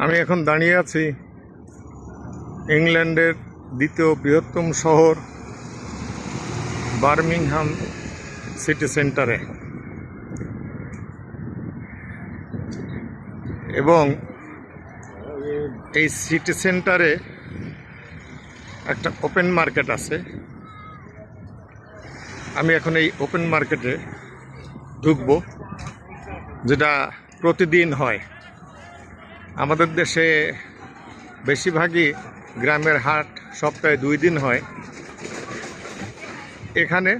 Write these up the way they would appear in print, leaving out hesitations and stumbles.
আমি এখন দাঁড়িয়ে আছি ইংল্যান্ডের দ্বিতীয় বৃহত্তম শহর বার্মিংহাম সিটি সেন্টারে, এবং এই সিটি সেন্টারে একটা ওপেন মার্কেট আছে। আমি এখন এই ওপেন মার্কেটে ঢুকবো, যেটা প্রতিদিন হয়। আমাদের দেশে বেশিরভাগই গ্রামের হাট সপ্তাহে 2 দিন হয়। এখানে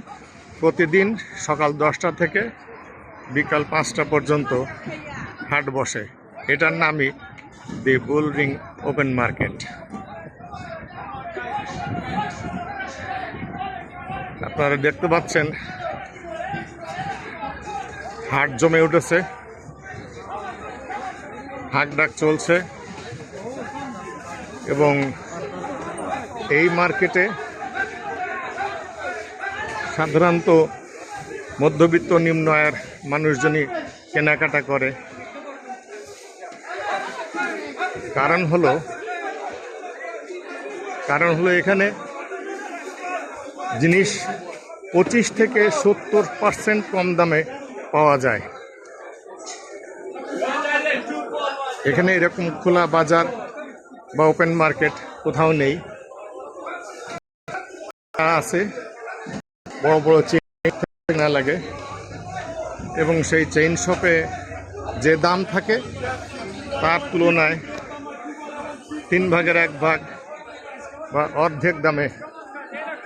প্রতিদিন সকাল 10টা থেকে বিকাল 5টা পর্যন্ত হাট বসে। এটার নামই দি বুলরিং ওপেন মার্কেট। আপনারা দেখতে পাচ্ছেন হাট জমে উঠেছে, হাঁক ডাক চলছে, এবং এই মার্কেটে সাধারণত মধ্যবিত্ত নিম্ন আয়ের মানুষজনই কেনাকাটা করে। কারণ হলো এখানে জিনিস 25 থেকে 70% কম দামে পাওয়া যায়। এখানে এরকম খোলা বাজার বা ওপেন মার্কেট কোথাও নেই। আছে বড় বড় চেইন না লাগে, এবং সেই চেইন শপে যে দাম থাকে তার তুলনায় 3 ভাগের 1 ভাগ বা অর্ধেক দামে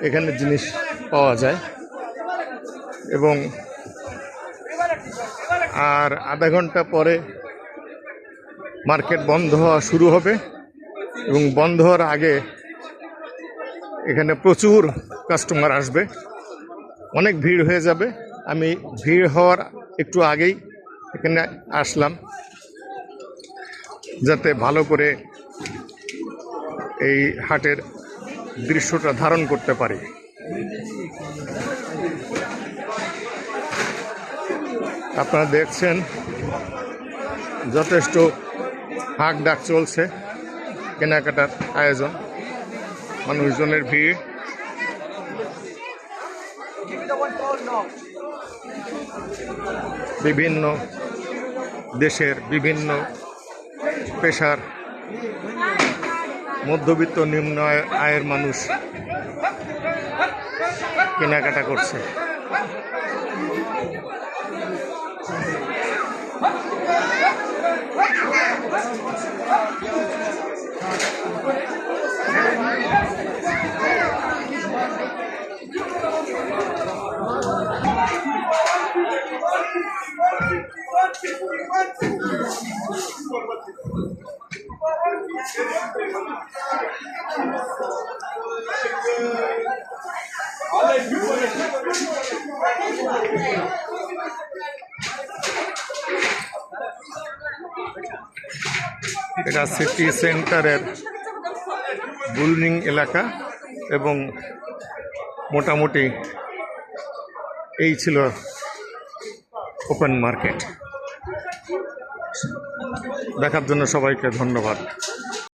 এখানে জিনিস পাওয়া যায়। এবং আর আধা ঘন্টা পরে মার্কেট বন্ধ হওয়া শুরু হবে, এবং বন্ধ হওয়ার আগে এখানে প্রচুর কাস্টমার আসবে, অনেক ভিড় হয়ে যাবে। আমি ভিড় হওয়ার একটু আগেই এখানে আসলাম, যাতে ভালো করে এই হাটের দৃশ্যটা ধারণ করতে পারি। আপনারা দেখছেন যথেষ্ট হাঁক ডাক চলছে, কেনাকাটার আয়োজন, মানুষজনের ভিড়। বিভিন্ন দেশের বিভিন্ন পেশার মধ্যবিত্ত নিম্ন আয়ের মানুষ কেনাকাটা করছে। এটা সিটি সেন্টারের বুলরিং এলাকা, এবং মোটামুটি এই ছিল ওপেন মার্কেট। দেখার জন্য সবাইকে ধন্যবাদ।